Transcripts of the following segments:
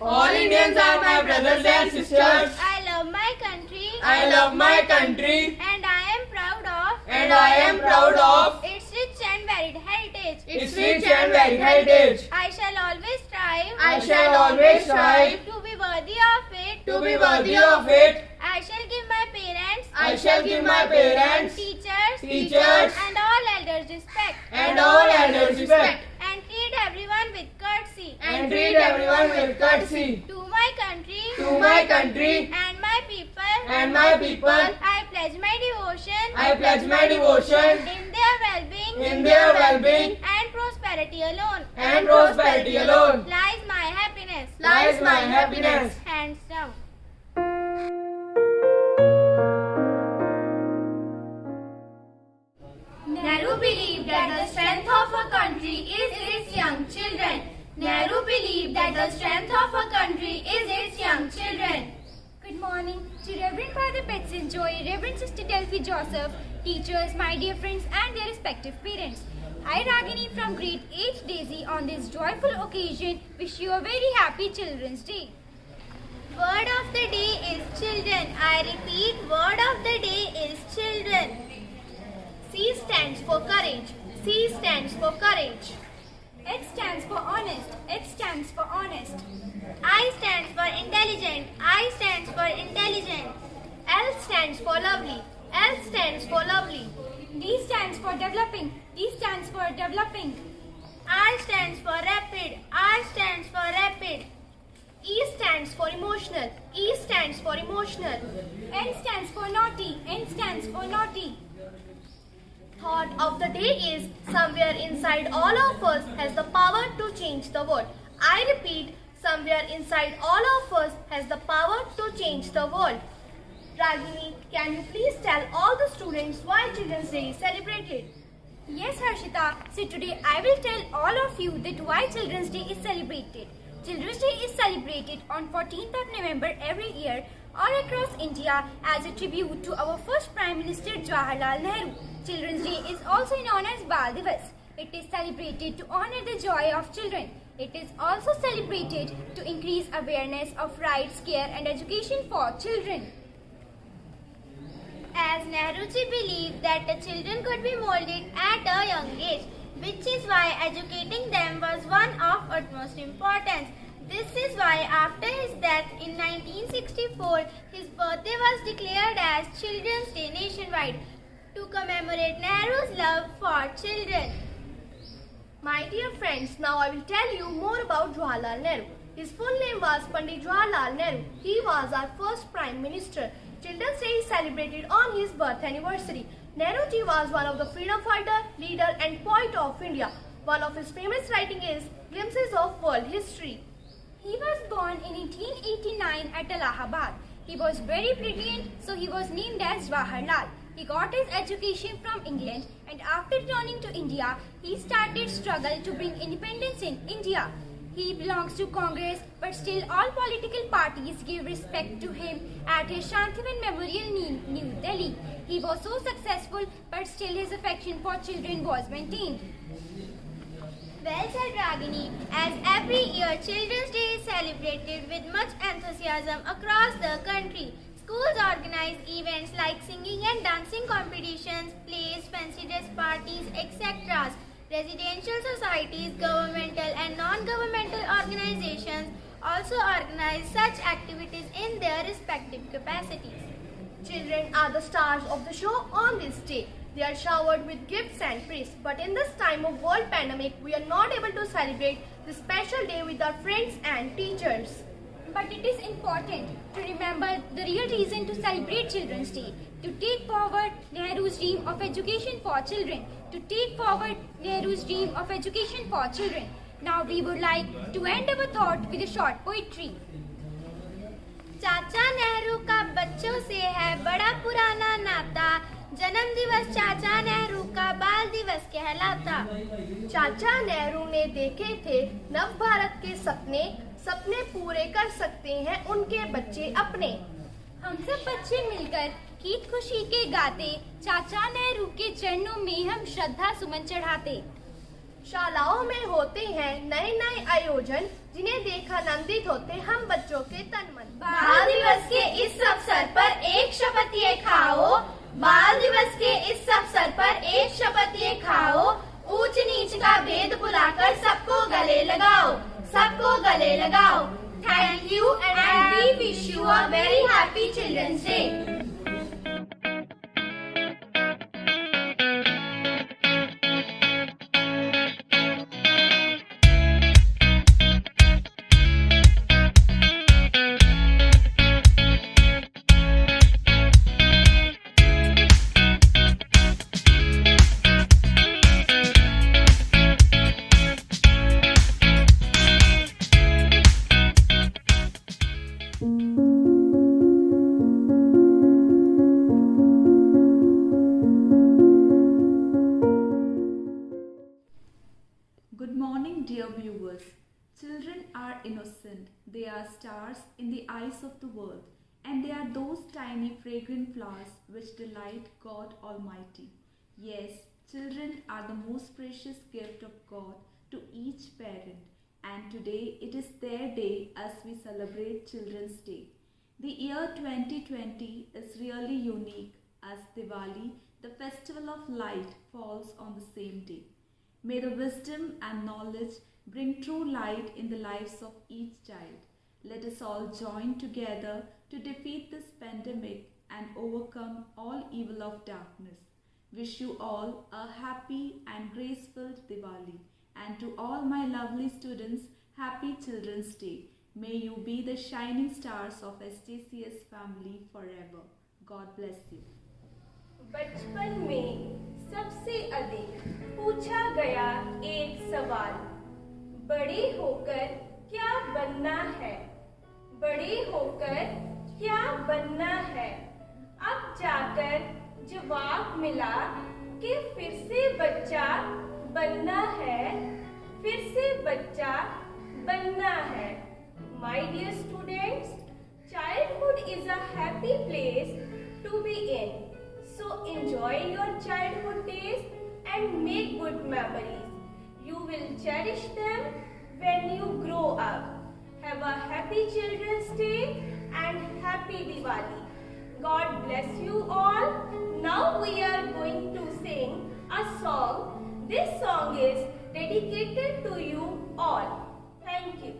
All Indians are my brothers and sisters. I love my country. I love my country. And I am proud of. And I am proud of its rich and varied heritage. its rich and varied heritage. I shall always strive. I shall always strive to be worthy of it. to be worthy of it. I shall give my parents. I shall give my parents, Teachers. And all elders respect. and all elders respect, And treat everyone with courtesy. and treat everyone with courtesy. To my country. To my country And my people. and my people, I pledge my devotion. I pledge my devotion In their well-being. in their well-being And prosperity alone. and prosperity alone. Lies my happiness. Lies my happiness. Hands down. Nehru believed that the strength of a country is its young children. Nehru believed that the strength of a country is its young children. Good morning to Reverend Father Petson Joy, Reverend Sister Delphi Joseph, teachers, my dear friends and their respective parents. I, Ragini from grade 8 Daisy, on this joyful occasion wish you a very happy Children's Day. Word of the day is children. I repeat, word of the day is children. C stands for courage. C stands for courage. X stands for honest. X stands for honest. I stands for intelligent. I stands for intelligent. L stands for lovely. L stands for lovely. D stands for developing. D stands for developing. R stands for rapid. R stands for rapid. E stands for emotional. E stands for emotional. N stands for naughty. N stands for naughty. Thought of the day is somewhere inside all of us has the power to change the world. I repeat, somewhere inside all of us has the power to change the world. Ragini, can you please tell all the students why Children's Day is celebrated? Yes, Harshita. So today I will tell all of you that why Children's Day is celebrated. Children's Day is celebrated on 14th of November every year all across India as a tribute to our first Prime Minister Jawaharlal Nehru. Children's Day is also known as Bal Divas. It is celebrated to honor the joy of children. It is also celebrated to increase awareness of rights, care and education for children. As Nehruji believed that the children could be molded at a young age, which is why educating them was one of utmost importance. This is why after his death in 1964, his birthday was declared as Children's Day nationwide to commemorate Nehru's love for children. My dear friends, now I will tell you more about Jawaharlal Nehru. His full name was Pandit Jawaharlal Nehru. He was our first Prime Minister. Children's Day is celebrated on his birth anniversary. Nehruji was one of the freedom fighter, leader and poet of India. One of his famous writings is Glimpses of World History. He was born in 1889 at Allahabad. He was very brilliant, so he was named as Jawaharlal. He got his education from England and after returning to India, he started struggle to bring independence in India. He belongs to Congress, but still all political parties give respect to him at his Shantivan Memorial in New Delhi. He was so successful, but still his affection for children was maintained. Well said, Ragini. As every year, Children's Day is celebrated with much enthusiasm across the country. Schools organize events like singing and dancing competitions, plays, fancy dress parties, etc. Residential societies, governmental and non-governmental organizations also organize such activities in their respective capacities. Children are the stars of the show on this day. They are showered with gifts and praise. But in this time of world pandemic, we are not able to celebrate this special day with our friends and teachers. But it is important to remember the real reason to celebrate Children's Day, to take forward Nehru's dream of education for children, to take forward Nehru's dream of education for children. Now we would like to end our thought with a short poetry. चाचा नेहरू का बच्चों से है बड़ा पुराना नाता, जन्म दिवस चाचा नेहरू का बाल दिवस कहलाता। चाचा नेहरू ने देखे थे नव भारत के सपने, सपने पूरे कर सकते हैं उनके बच्चे अपने। हम सब बच्चे मिलकर गीत खुशी के गाते, चाचा नेहरू के चरणों में हम श्रद्धा सुमन चढ़ाते। शालाओं में होते हैं नए नए आयोजन, जिन्हें देख आनंदित होते हम बच्चों के तन मन। बाल दिवस के इस अवसर पर एक शपथ ये खाओ, बाल दिवस के इस अवसर पर एक शपथ ये खाओ, ऊंच नीच का भेद भुलाकर सबको गले लगाओ, सबको गले लगाओ। Thank you and we wish you a very happy children's day. Good morning, dear viewers. Children are innocent. They are stars in the eyes of the world, and they are those tiny fragrant flowers which delight God Almighty. Yes, children are the most precious gift of God to each parent, and today it is their day as we celebrate Children's Day. The year 2020 is really unique as Diwali, the festival of light, falls on the same day. May the wisdom and knowledge bring true light in the lives of each child. Let us all join together to defeat this pandemic and overcome all evil of darkness. Wish you all a happy and grace-filled Diwali, and to all my lovely students, happy Children's Day. May you be the shining stars of SJCS family forever. God bless you. बचपन में सबसे अधिक पूछा गया एक सवाल, बड़े होकर क्या बनना है, बड़े होकर क्या बनना है। अब जाकर जवाब मिला कि फिर से बच्चा बनना है, फिर से बच्चा बनना है। My dear students, childhood is a happy place to be in. So enjoy your childhood days and make good memories. You will cherish them when you grow up. Have a happy Children's Day and happy Diwali. God bless you all. Now we are going to sing a song. This song is dedicated to you all. Thank you.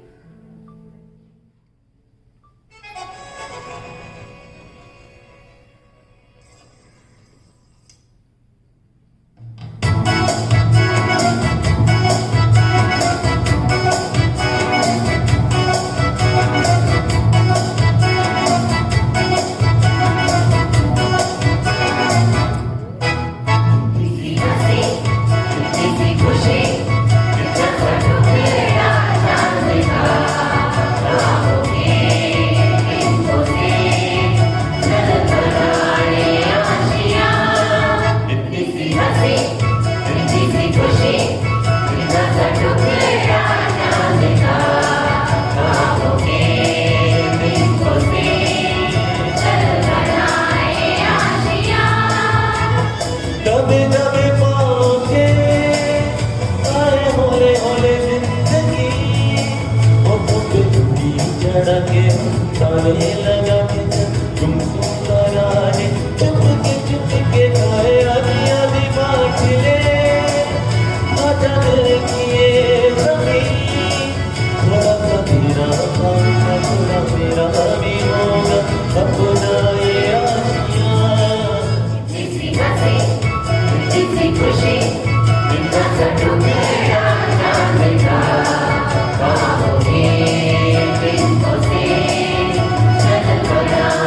Hola.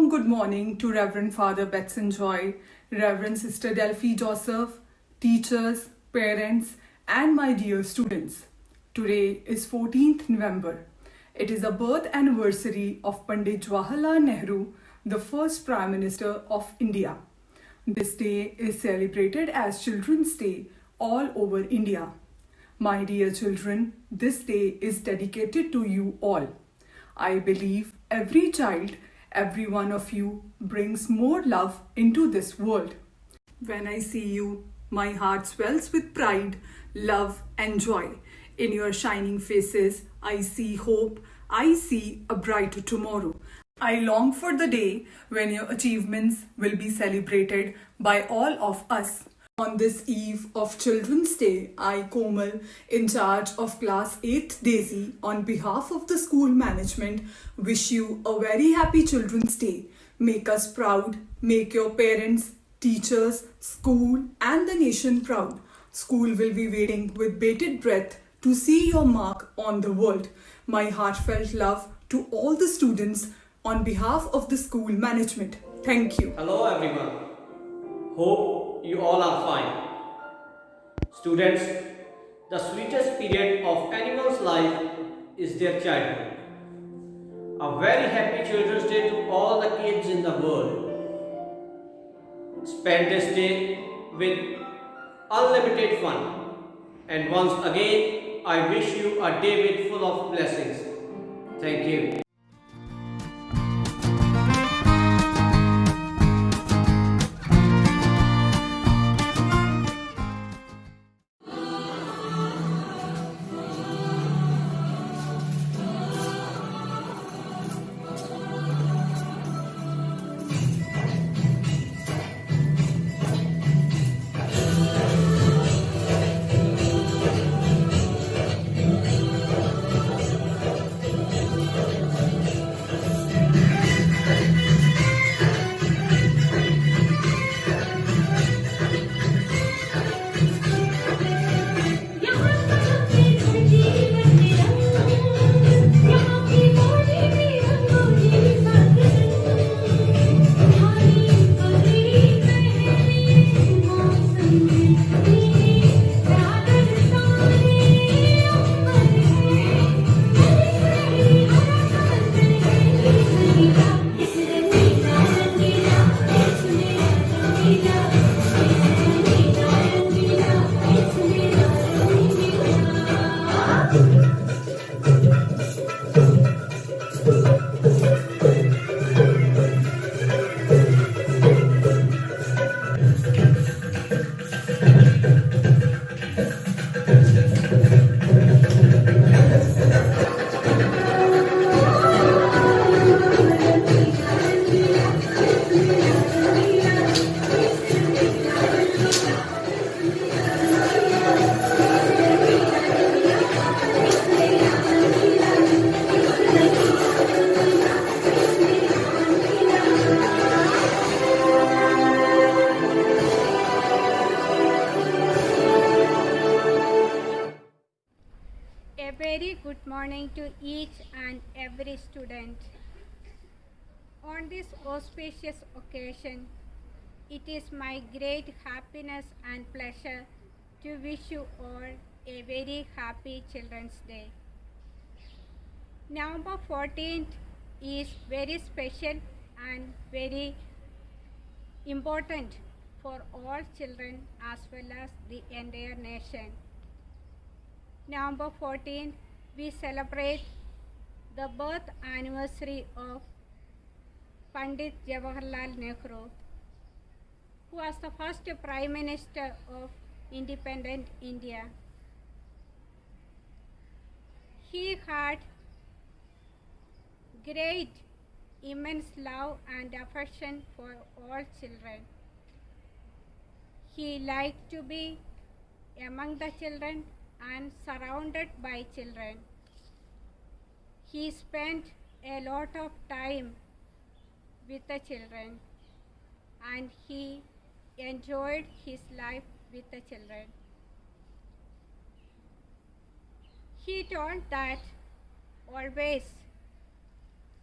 warm good morning to Reverend Father Betson Joy, Reverend Sister Delphi Joseph, teachers, parents, and my dear students. Today is 14th November. It is a birth anniversary of Pandit Jawaharlal Nehru, the first Prime Minister of India. This day is celebrated as Children's Day all over India. My dear children, this day is dedicated to you all. I believe every child, every one of you brings more love into this world. When I see you, my heart swells with pride, love, and joy. In your shining faces, I see hope. I see a brighter tomorrow. I long for the day when your achievements will be celebrated by all of us. On this eve of Children's Day, I, Komal, in charge of Class 8th Daisy, on behalf of the school management, wish you a very happy Children's Day. Make us proud, make your parents, teachers, school, and the nation proud. School will be waiting with bated breath to see your mark on the world. My heartfelt love to all the students on behalf of the school management. Thank you. Hello everyone. Hope you all are fine. Students, the sweetest period of anyone's life is their childhood. A very happy Children's Day to all the kids in the world. Spend this day with unlimited fun. And once again, I wish you a day with full of blessings. Thank you. A very good morning to each and every student. On this auspicious occasion, it is my great happiness and pleasure to wish you all a very happy Children's Day. November 14th is very special and very important for all children as well as the entire nation. November 14th, we celebrate the birth anniversary of Pandit Jawaharlal Nehru, who was the first Prime Minister of independent India. He had great, immense love and affection for all children. He liked to be among the children and surrounded by children. He spent a lot of time with the children and he enjoyed his life with the children. He told that always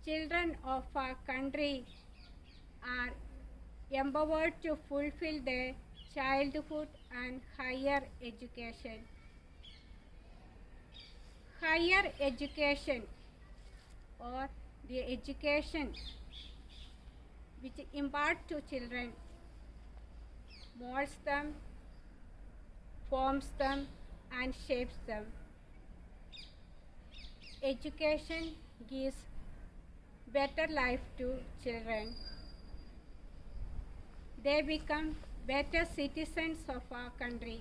children of our country are empowered to fulfill their childhood and higher education. Higher education, or the education which impart to children, molds them, forms them, and shapes them. Education gives better life to children. They become better citizens of our country.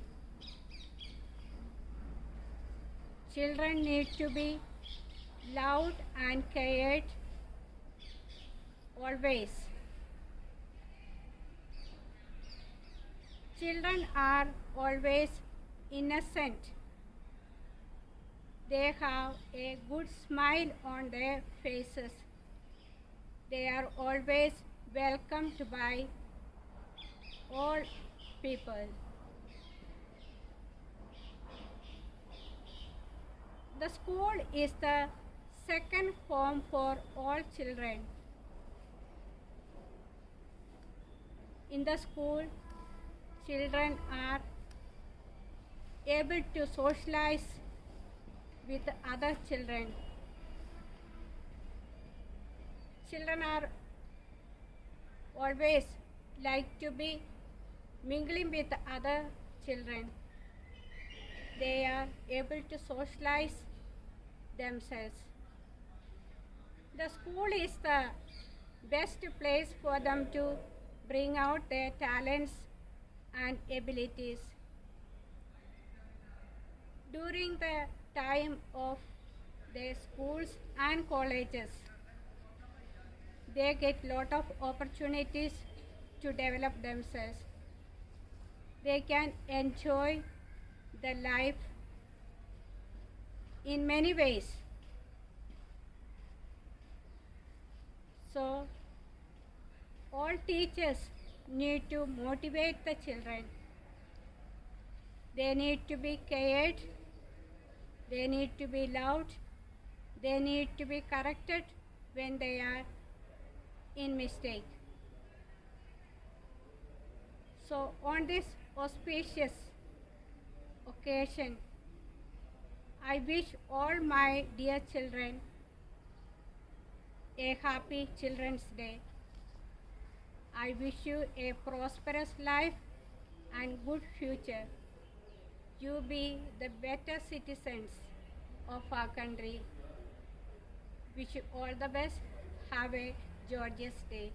Children need to be loved and cared always. Children are always innocent. They have a good smile on their faces. They are always welcomed by all people. The school is the second home for all children. In the school, children are able to socialize with other children. Children are always like to be mingling with other children. They are able to socialize themselves. The school is the best place for them to bring out their talents and abilities. During the time of their schools and colleges, they get lot of opportunities to develop themselves. They can enjoy the life in many ways. So, all teachers need to motivate the children. They need to be cared, they need to be loved, they need to be corrected when they are in mistake. So, on this auspicious occasion, I wish all my dear children a happy Children's Day. I wish you a prosperous life and good future. You be the better citizens of our country. Wish you all the best. Have a gorgeous day.